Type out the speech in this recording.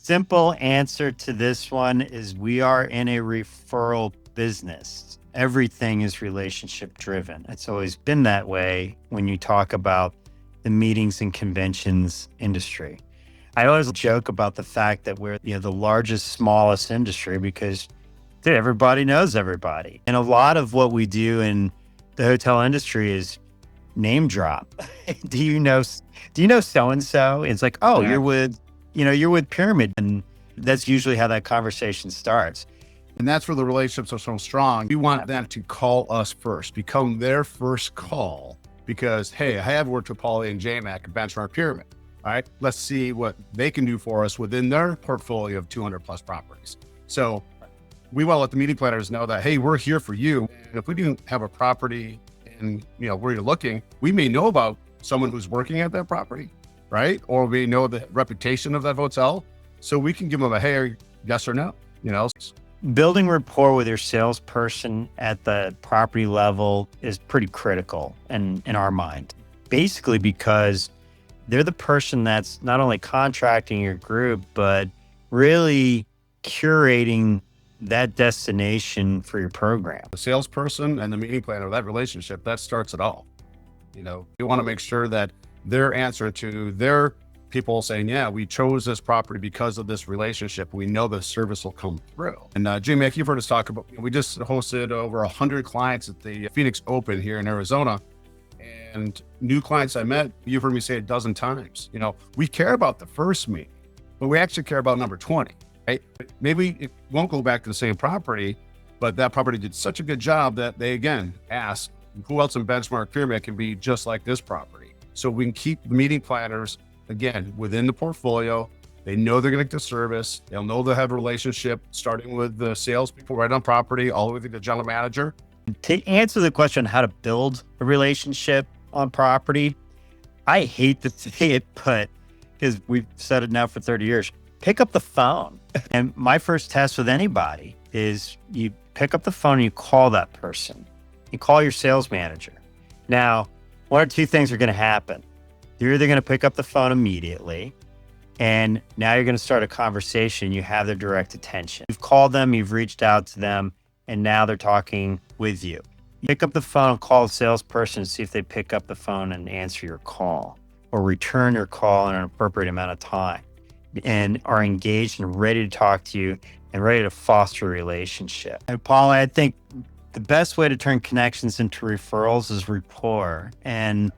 Simple answer to this one is we are in a referral business. Everything is relationship driven. It's always been that way when you talk about the meetings and conventions industry. I always joke about the fact that we're the largest, smallest industry because dude, everybody knows everybody. And a lot of what we do in the hotel industry is name drop. do you know so and so? It's like, oh, Yeah. you're with Pyramid. And that's usually how that conversation starts. And that's where the relationships are so strong. We want them to call us first, become their first call because, hey, I have worked with Paulie and JMac at Benchmark Pyramid. All right, let's see what they can do for us within their portfolio of 200 plus properties. So we want to let the meeting planners know that, hey, we're here for you. And if we didn't have a property and where you're looking, we may know about someone who's working at that property, right? Or we know the reputation of that hotel. So we can give them a, hey, yes or no, Building rapport with your salesperson at the property level is pretty critical in our mind. Basically because they're the person that's not only contracting your group, but really curating that destination for your program. The salesperson and the meeting planner, that relationship, that starts it all. We want to make sure that their answer to their people saying, yeah, we chose this property because of this relationship. We know the service will come through. And J-Mac, you've heard us talk about, we just hosted over 100 clients at the Phoenix Open here in Arizona. And new clients I met, you've heard me say a dozen times, we care about the first meeting, but we actually care about number 20, right? Maybe it won't go back to the same property, but that property did such a good job that they, again, ask who else in Benchmark Pyramid can be just like this property. So we can keep the meeting planners, again, within the portfolio. They know they're going to get the service. They'll know they'll have a relationship starting with the salespeople right on property, all the way to the general manager. To answer the question, how to build a relationship on property, I hate to say it, but because we've said it now for 30 years, pick up the phone. And my first test with anybody is you pick up the phone and you call that person. You call your sales manager. Now, one or two things are going to happen. You're either going to pick up the phone immediately, and now you're going to start a conversation. You have their direct attention. You've called them, you've reached out to them, and now they're talking with you. You pick up the phone, call the salesperson, and see if they pick up the phone and answer your call or return your call in an appropriate amount of time and are engaged and ready to talk to you and ready to foster a relationship. And Paula, I think the best way to turn connections into referrals is rapport. And